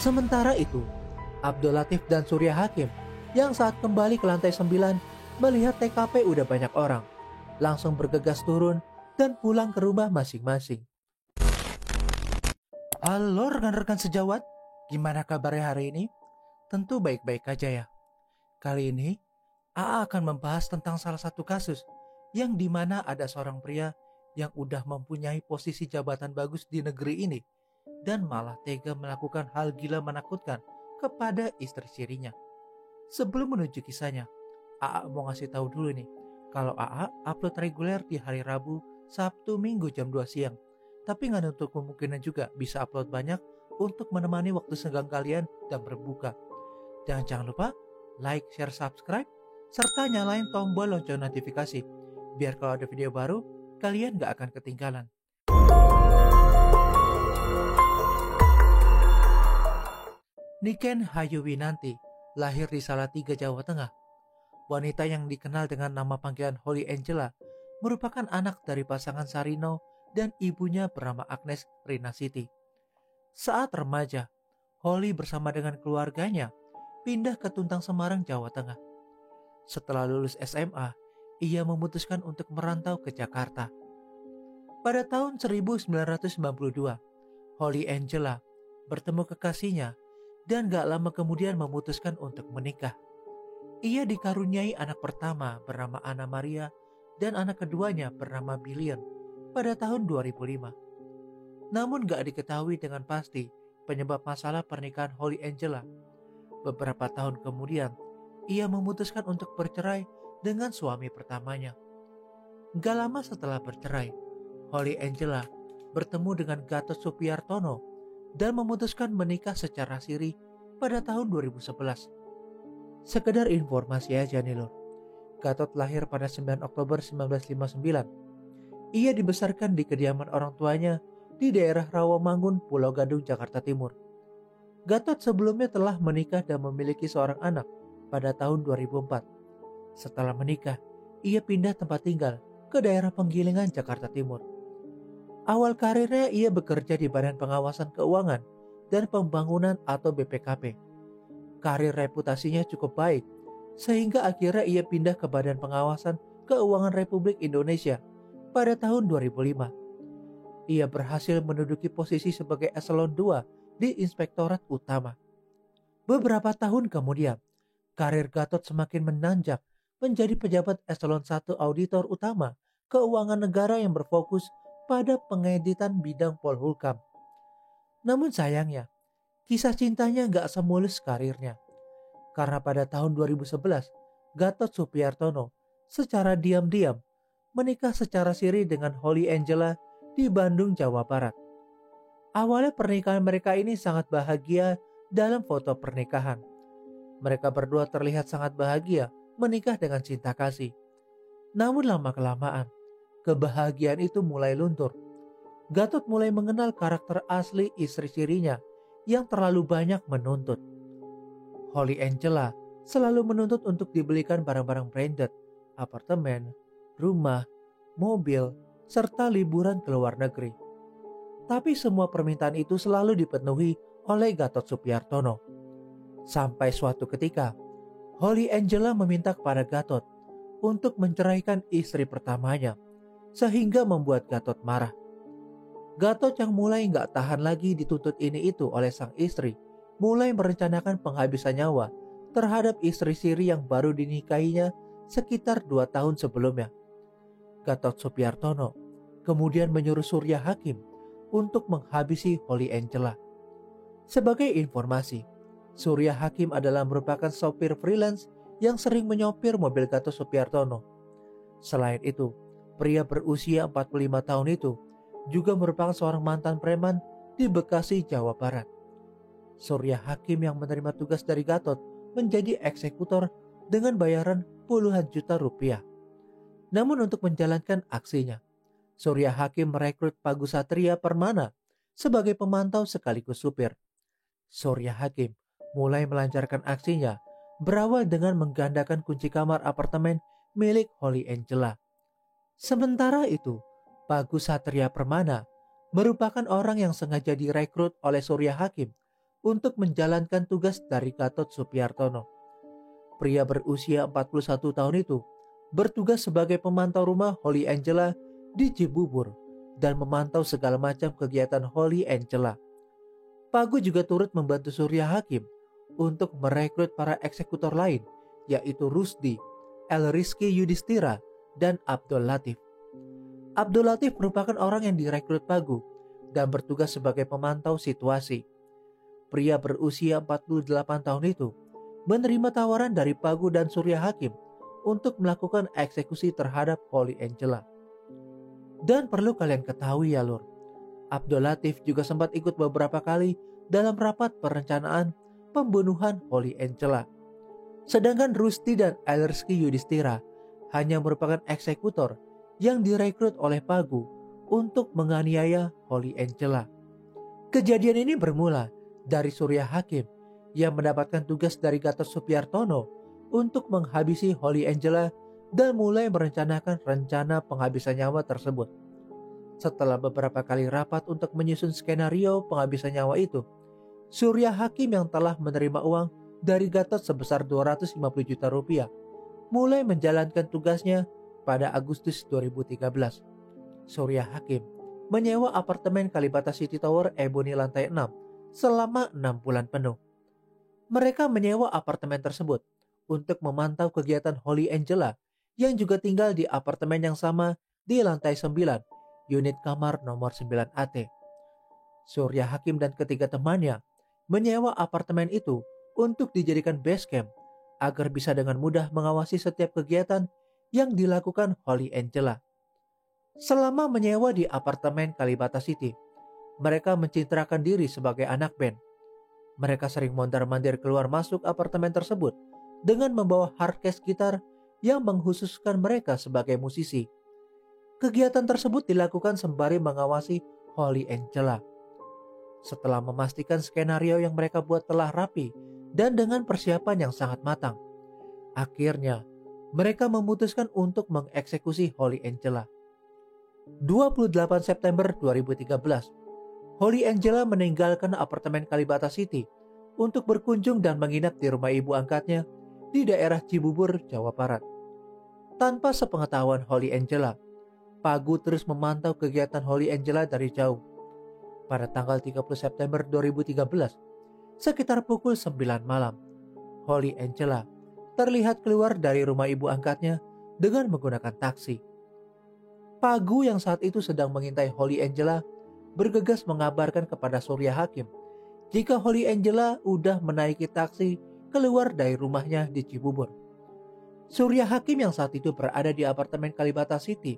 Sementara itu, Abdul Latif dan Surya Hakim yang saat kembali ke lantai 9 melihat TKP udah banyak orang, langsung bergegas turun dan pulang ke rumah masing-masing. Halo rekan-rekan sejawat, gimana kabarnya hari ini? Tentu baik-baik aja ya. Kali ini, AA akan membahas tentang salah satu kasus yang dimana ada seorang pria yang udah mempunyai posisi jabatan bagus di negeri ini dan malah tega melakukan hal gila menakutkan kepada istri sirinya. Sebelum menuju kisahnya, AA mau ngasih tahu dulu nih, kalau AA upload reguler di hari Rabu, Sabtu, Minggu jam 2 siang. Tapi nggak nutup kemungkinan juga bisa upload banyak untuk menemani waktu senggang kalian dan berbuka. Dan jangan lupa like, share, subscribe, serta nyalain tombol lonceng notifikasi. Biar kalau ada video baru, kalian nggak akan ketinggalan. Niken Hayuwinanti lahir di Salatiga, Jawa Tengah. Wanita yang dikenal dengan nama panggilan Holly Angela merupakan anak dari pasangan Sarino dan ibunya bernama Agnes Rinasiti. Saat remaja, Holly bersama dengan keluarganya pindah ke Tuntang Semarang, Jawa Tengah. Setelah lulus SMA, ia memutuskan untuk merantau ke Jakarta. Pada tahun 1992, Holly Angela bertemu kekasihnya dan gak lama kemudian memutuskan untuk menikah. Ia dikaruniai anak pertama bernama Anna Maria dan anak keduanya bernama Billion pada tahun 2005. Namun gak diketahui dengan pasti penyebab masalah pernikahan Holly Angela. Beberapa tahun kemudian, ia memutuskan untuk bercerai dengan suami pertamanya. Gak lama setelah bercerai, Holly Angela bertemu dengan Gatot Supiartono dan memutuskan menikah secara siri pada tahun 2011. Sekedar informasi aja nih lor, Gatot lahir pada 9 Oktober 1959. Ia dibesarkan di kediaman orang tuanya di daerah Rawamangun, Pulau Gadung, Jakarta Timur. Gatot sebelumnya telah menikah dan memiliki seorang anak pada tahun 2004. Setelah menikah, ia pindah tempat tinggal ke daerah Penggilingan, Jakarta Timur. Awal karirnya ia bekerja di Badan Pengawasan Keuangan dan Pembangunan atau BPKP. Karir reputasinya cukup baik, sehingga akhirnya ia pindah ke Badan Pengawasan Keuangan Republik Indonesia pada tahun 2005. Ia berhasil menduduki posisi sebagai eselon 2 di Inspektorat Utama. Beberapa tahun kemudian, karir Gatot semakin menanjak menjadi pejabat eselon 1 Auditor Utama Keuangan Negara yang berfokus pada pengeditan bidang Polhukam. Namun sayangnya, kisah cintanya gak semulus karirnya. Karena pada tahun 2011, Gatot Supiartono secara diam-diam menikah secara siri dengan Holly Angela di Bandung, Jawa Barat. Awalnya pernikahan mereka ini sangat bahagia dalam foto pernikahan. Mereka berdua terlihat sangat bahagia menikah dengan cinta kasih. Namun lama-kelamaan, kebahagiaan itu mulai luntur. Gatot mulai mengenal karakter asli istri sirinya yang terlalu banyak menuntut. Holly Angela selalu menuntut untuk dibelikan barang-barang branded, apartemen, rumah, mobil, serta liburan ke luar negeri. Tapi semua permintaan itu selalu dipenuhi oleh Gatot Supiartono. Sampai suatu ketika, Holly Angela meminta kepada Gatot untuk menceraikan istri pertamanya, sehingga membuat Gatot marah. Gatot yang mulai gak tahan lagi dituntut ini itu oleh sang istri, mulai merencanakan penghabisan nyawa terhadap istri siri yang baru dinikahinya sekitar 2 tahun sebelumnya. Gatot Supiartono kemudian menyuruh Surya Hakim untuk menghabisi Holly Angela. Sebagai informasi, Surya Hakim adalah merupakan sopir freelance yang sering menyopir mobil Gatot Supiartono. Selain itu, pria berusia 45 tahun itu juga merupakan seorang mantan preman di Bekasi, Jawa Barat. Surya Hakim yang menerima tugas dari Gatot menjadi eksekutor dengan bayaran puluhan juta rupiah. Namun untuk menjalankan aksinya, Surya Hakim merekrut Pagu Satria Permana sebagai pemantau sekaligus supir. Surya Hakim mulai melancarkan aksinya berawal dengan menggandakan kunci kamar apartemen milik Holly Angela. Sementara itu, Pagu Satria Permana merupakan orang yang sengaja direkrut oleh Surya Hakim untuk menjalankan tugas dari Gatot Supiartono. Pria berusia 41 tahun itu bertugas sebagai pemantau rumah Holly Angela di Cibubur dan memantau segala macam kegiatan Holly Angela. Pagu juga turut membantu Surya Hakim untuk merekrut para eksekutor lain, yaitu Rusdi, El Rizky Yudhistira, dan Abdul Latif. Abdul Latif merupakan orang yang direkrut Pagu dan bertugas sebagai pemantau situasi. Pria berusia 48 tahun itu menerima tawaran dari Pagu dan Surya Hakim untuk melakukan eksekusi terhadap Holly Angela. Dan perlu kalian ketahui ya lur, Abdul Latif juga sempat ikut beberapa kali dalam rapat perencanaan pembunuhan Holly Angela. Sedangkan Rusdi dan El Rizky Yudhistira hanya merupakan eksekutor yang direkrut oleh Pagu untuk menganiaya Holly Angela. Kejadian ini bermula dari Surya Hakim yang mendapatkan tugas dari Gatot Supiartono untuk menghabisi Holly Angela dan mulai merencanakan rencana penghabisan nyawa tersebut. Setelah beberapa kali rapat untuk menyusun skenario penghabisan nyawa itu, Surya Hakim yang telah menerima uang dari Gatot sebesar 250 juta rupiah mulai menjalankan tugasnya pada Agustus 2013. Surya Hakim menyewa apartemen Kalibata City Tower Ebony lantai 6 selama 6 bulan penuh. Mereka menyewa apartemen tersebut untuk memantau kegiatan Holly Angela yang juga tinggal di apartemen yang sama di lantai 9, unit kamar nomor 9AT. Surya Hakim dan ketiga temannya menyewa apartemen itu untuk dijadikan base camp agar bisa dengan mudah mengawasi setiap kegiatan yang dilakukan Holly Angela. Selama menyewa di apartemen Kalibata City, mereka mencitrakan diri sebagai anak band. Mereka sering mondar-mandir keluar masuk apartemen tersebut dengan membawa hardcase gitar yang menghususkan mereka sebagai musisi. Kegiatan tersebut dilakukan sembari mengawasi Holly Angela. Setelah memastikan skenario yang mereka buat telah rapi dan dengan persiapan yang sangat matang, akhirnya mereka memutuskan untuk mengeksekusi Holly Angela. 28 September 2013, Holly Angela meninggalkan apartemen Kalibata City untuk berkunjung dan menginap di rumah ibu angkatnya di daerah Cibubur, Jawa Barat. Tanpa sepengetahuan Holly Angela, Pagu terus memantau kegiatan Holly Angela dari jauh. Pada tanggal 30 September 2013, sekitar pukul 9 malam, Holly Angela terlihat keluar dari rumah ibu angkatnya dengan menggunakan taksi. Pagu yang saat itu sedang mengintai Holly Angela bergegas mengabarkan kepada Surya Hakim jika Holly Angela udah menaiki taksi keluar dari rumahnya di Cibubur. Surya Hakim yang saat itu berada di apartemen Kalibata City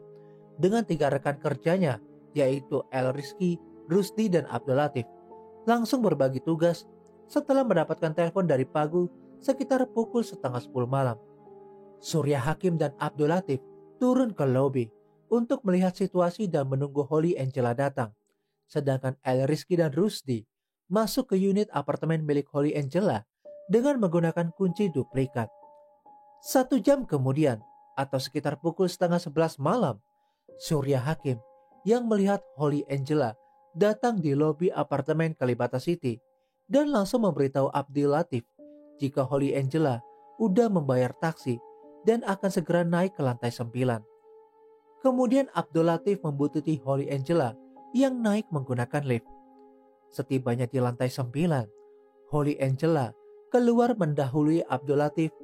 dengan 3 rekan kerjanya, yaitu El Rizky, Rusdi, dan Abdul Latif, langsung berbagi tugas setelah mendapatkan telepon dari Pagu sekitar pukul 9:30 malam. Surya Hakim dan Abdul Latif turun ke lobi untuk melihat situasi dan menunggu Holly Angela datang. Sedangkan El Rizky dan Rusdi masuk ke unit apartemen milik Holly Angela dengan menggunakan kunci duplikat. 1 jam kemudian, atau sekitar pukul 10:30 malam, Surya Hakim yang melihat Holly Angela datang di lobi apartemen Kalibata City dan langsung memberitahu Abdul Latif jika Holly Angela udah membayar taksi dan akan segera naik ke lantai 9. Kemudian Abdul Latif membuntuti Holly Angela yang naik menggunakan lift. Setibanya di lantai 9, Holly Angela keluar mendahului Abdul Latif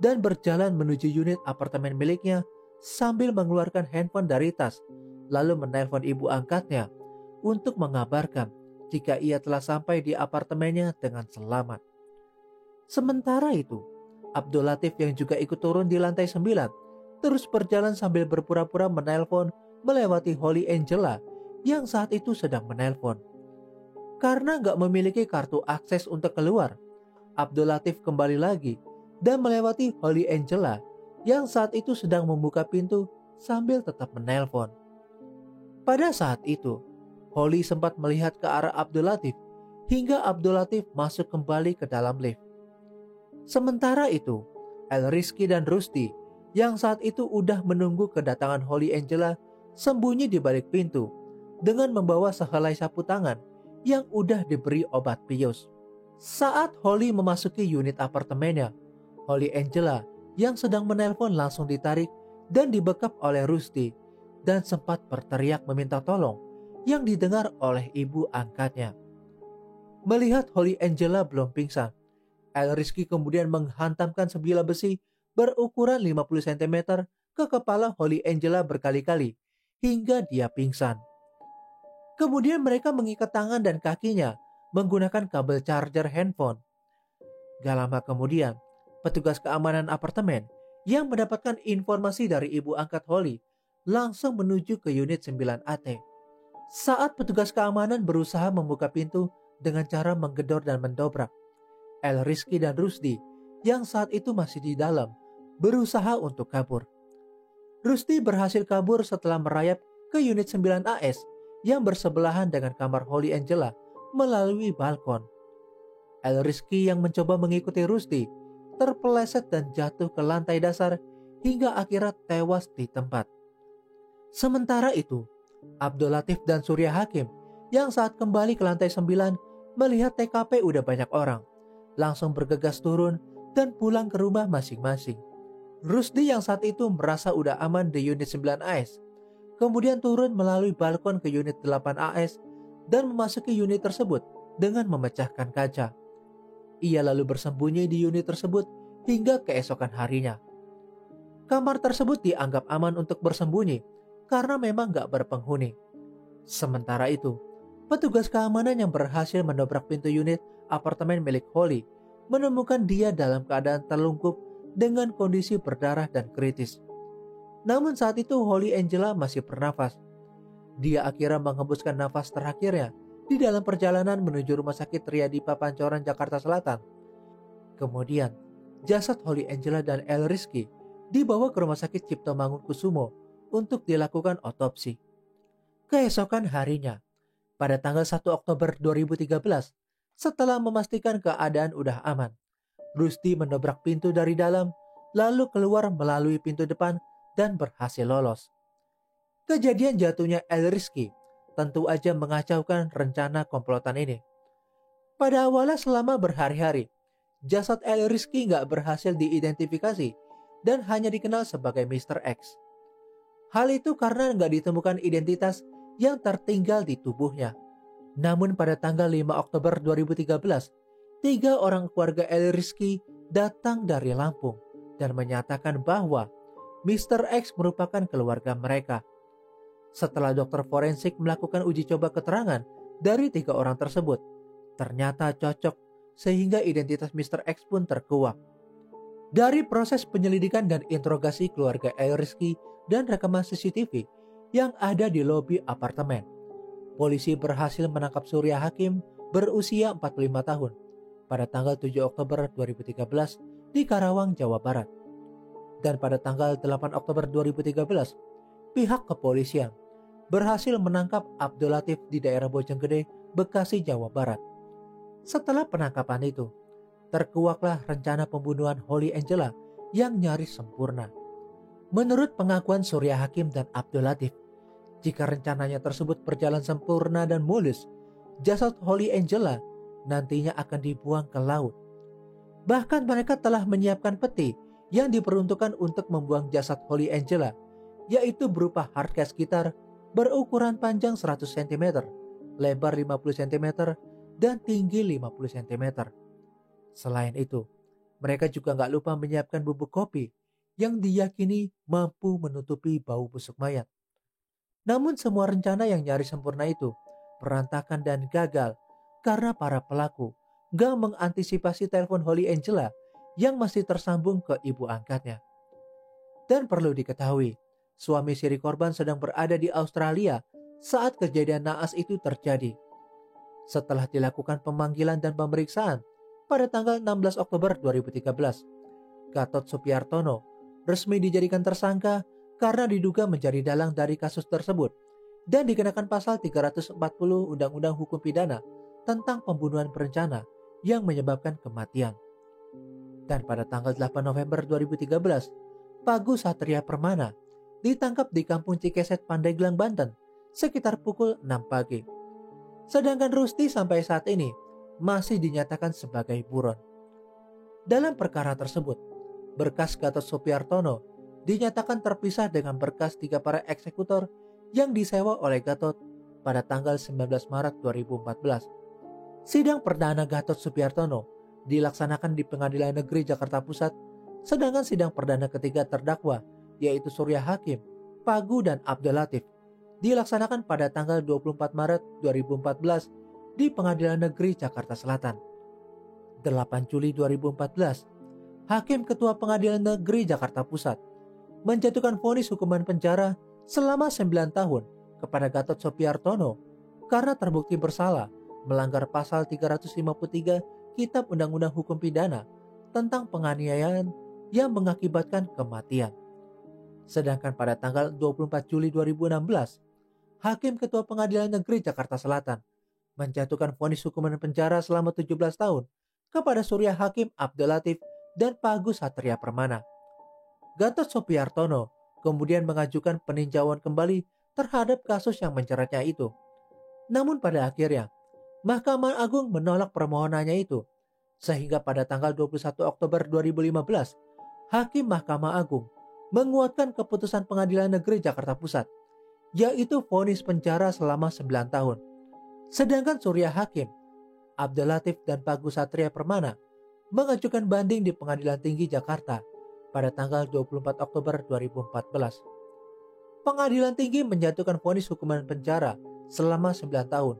dan berjalan menuju unit apartemen miliknya sambil mengeluarkan handphone dari tas, lalu menelpon ibu angkatnya untuk mengabarkan jika ia telah sampai di apartemennya dengan selamat. Sementara itu, Abdul Latif yang juga ikut turun di lantai 9 terus berjalan sambil berpura-pura menelpon melewati Holly Angela yang saat itu sedang menelpon. Karena gak memiliki kartu akses untuk keluar, Abdul Latif kembali lagi dan melewati Holly Angela yang saat itu sedang membuka pintu sambil tetap menelpon. Pada saat itu, Holly sempat melihat ke arah Abdul Latif hingga Abdul Latif masuk kembali ke dalam lift. Sementara itu, El Rizky dan Rusdi yang saat itu udah menunggu kedatangan Holly Angela sembunyi di balik pintu dengan membawa sehelai sapu tangan yang udah diberi obat bius. Saat Holly memasuki unit apartemennya, Holly Angela yang sedang menelpon langsung ditarik dan dibekap oleh Rusty dan sempat berteriak meminta tolong yang didengar oleh ibu angkatnya. Melihat Holly Angela belum pingsan, Rizky kemudian menghantamkan sebilah besi berukuran 50 cm ke kepala Holly Angela berkali-kali hingga dia pingsan. Kemudian mereka mengikat tangan dan kakinya menggunakan kabel charger handphone. Gak lama kemudian, petugas keamanan apartemen yang mendapatkan informasi dari ibu angkat Holly langsung menuju ke unit 9AT. Saat petugas keamanan berusaha membuka pintu dengan cara menggedor dan mendobrak, Rizky dan Rusty yang saat itu masih di dalam berusaha untuk kabur. Rusty berhasil kabur setelah merayap ke unit 9AS yang bersebelahan dengan kamar Holly Angela melalui balkon. Rizky yang mencoba mengikuti Rusty terpeleset dan jatuh ke lantai dasar hingga akhirnya tewas di tempat. Sementara itu, Abdul Latif dan Surya Hakim yang saat kembali ke lantai 9 melihat TKP udah banyak orang, langsung bergegas turun dan pulang ke rumah masing-masing. Rusdi yang saat itu merasa udah aman di unit 9AS, kemudian turun melalui balkon ke unit 8AS dan memasuki unit tersebut dengan memecahkan kaca. Ia lalu bersembunyi di unit tersebut hingga keesokan harinya. Kamar tersebut dianggap aman untuk bersembunyi karena memang gak berpenghuni. Sementara itu, petugas keamanan yang berhasil mendobrak pintu unit apartemen milik Holly menemukan dia dalam keadaan terlungkup dengan kondisi berdarah dan kritis. Namun saat itu Holly Angela masih bernafas. Dia akhirnya menghembuskan nafas terakhirnya di dalam perjalanan menuju Rumah Sakit Riyadipa Pancoran, Jakarta Selatan. Kemudian, jasad Holly Angela dan Rizky dibawa ke Rumah Sakit Cipto Mangunkusumo untuk dilakukan otopsi. Keesokan harinya, pada tanggal 1 Oktober 2013, setelah memastikan keadaan udah aman, Rusty mendobrak pintu dari dalam, lalu keluar melalui pintu depan dan berhasil lolos. Kejadian jatuhnya Rizky tentu aja mengacaukan rencana komplotan ini. Pada awalnya selama berhari-hari, jasad Rizky nggak berhasil diidentifikasi dan hanya dikenal sebagai Mr. X. Hal itu karena nggak ditemukan identitas yang tertinggal di tubuhnya. Namun pada tanggal 5 Oktober 2013, 3 orang keluarga Rizky datang dari Lampung dan menyatakan bahwa Mr. X merupakan keluarga mereka. Setelah dokter forensik melakukan uji coba keterangan dari 3 orang tersebut, ternyata cocok sehingga identitas Mr. X pun terkuak. Dari proses penyelidikan dan interogasi keluarga Rizky dan rekaman CCTV yang ada di lobi apartemen, polisi berhasil menangkap Surya Hakim berusia 45 tahun pada tanggal 7 Oktober 2013 di Karawang, Jawa Barat. Dan pada tanggal 8 Oktober 2013, pihak kepolisian berhasil menangkap Abdul Latif di daerah Bojonggede, Bekasi, Jawa Barat. Setelah penangkapan itu, terkuaklah rencana pembunuhan Holly Angela yang nyaris sempurna. Menurut pengakuan Surya Hakim dan Abdul Latif, jika rencananya tersebut berjalan sempurna dan mulus, jasad Holly Angela nantinya akan dibuang ke laut. Bahkan mereka telah menyiapkan peti yang diperuntukkan untuk membuang jasad Holly Angela, yaitu berupa hardcase gitar berukuran panjang 100 cm, lebar 50 cm, dan tinggi 50 cm. Selain itu, mereka juga gak lupa menyiapkan bubuk kopi yang diyakini mampu menutupi bau busuk mayat. Namun semua rencana yang nyaris sempurna itu berantakan dan gagal karena para pelaku gak mengantisipasi telepon Holly Angela yang masih tersambung ke ibu angkatnya. Dan perlu diketahui, suami siri korban sedang berada di Australia saat kejadian naas itu terjadi. Setelah dilakukan pemanggilan dan pemeriksaan pada tanggal 16 Oktober 2013, Gatot Supiartono resmi dijadikan tersangka karena diduga menjadi dalang dari kasus tersebut dan dikenakan pasal 340 Undang-Undang Hukum Pidana tentang pembunuhan berencana yang menyebabkan kematian. Dan pada tanggal 8 November 2013, Pagu Satria Permana ditangkap di Kampung Cikeset, Pandeglang, Banten sekitar pukul 6 pagi. Sedangkan Rusty sampai saat ini masih dinyatakan sebagai buron. Dalam perkara tersebut, berkas Gatot Supriartono dinyatakan terpisah dengan berkas 3 para eksekutor yang disewa oleh Gatot pada tanggal 19 Maret 2014. Sidang perdana Gatot Supriartono dilaksanakan di Pengadilan Negeri Jakarta Pusat, sedangkan sidang perdana ketiga terdakwa, yaitu Surya Hakim, Pagu, dan Abdul Latif, dilaksanakan pada tanggal 24 Maret 2014 di Pengadilan Negeri Jakarta Selatan. 8 Juli 2014, Hakim Ketua Pengadilan Negeri Jakarta Pusat menjatuhkan vonis hukuman penjara selama 9 tahun kepada Gatot Supriartono karena terbukti bersalah melanggar pasal 353 Kitab Undang-Undang Hukum Pidana tentang penganiayaan yang mengakibatkan kematian. Sedangkan pada tanggal 24 Juli 2016, Hakim Ketua Pengadilan Negeri Jakarta Selatan menjatuhkan vonis hukuman penjara selama 17 tahun kepada Surya Hakim, Abdul Latif, dan Pagu Satria Permana. Gatot Supriartono kemudian mengajukan peninjauan kembali terhadap kasus yang menjeratnya itu. Namun pada akhirnya, Mahkamah Agung menolak permohonannya itu, sehingga pada tanggal 21 Oktober 2015, Hakim Mahkamah Agung menguatkan keputusan Pengadilan Negeri Jakarta Pusat, yaitu vonis penjara selama 9 tahun. Sedangkan Surya Hakim, Abdul Latif, dan Pagu Satria Permana mengajukan banding di Pengadilan Tinggi Jakarta pada tanggal 24 Oktober 2014. Pengadilan Tinggi menjatuhkan vonis hukuman penjara selama 9 tahun.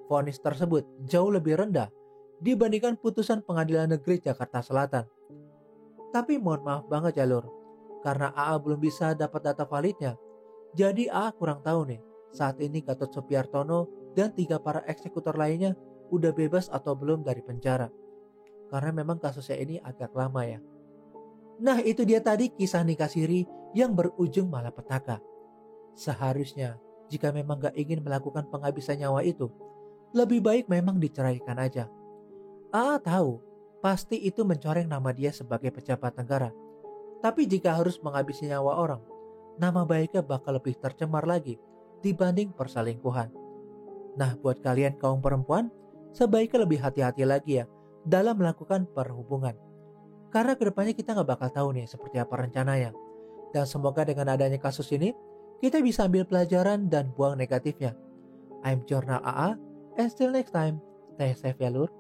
Vonis tersebut jauh lebih rendah dibandingkan putusan Pengadilan Negeri Jakarta Selatan. Tapi mohon maaf banget ya Lur, karena AA belum bisa dapat data validnya. Jadi AA kurang tahu nih, saat ini Gatot Supriartono dan 3 para eksekutor lainnya udah bebas atau belum dari penjara. Karena memang kasusnya ini agak lama ya. Nah, itu dia tadi kisah nikah siri yang berujung malapetaka. Seharusnya jika memang gak ingin melakukan penghabisan nyawa itu, lebih baik memang diceraikan aja. AA tahu pasti itu mencoreng nama dia sebagai pejabat negara. Tapi jika harus menghabisi nyawa orang, nama baiknya bakal lebih tercemar lagi dibanding perselingkuhan. Nah, buat kalian kaum perempuan, sebaiknya lebih hati-hati lagi ya dalam melakukan perhubungan. Karena kedepannya kita gak bakal tahu nih seperti apa rencananya. Dan semoga dengan adanya kasus ini, kita bisa ambil pelajaran dan buang negatifnya. I'm Jurnal AA, and still next time, stay safe ya Lur.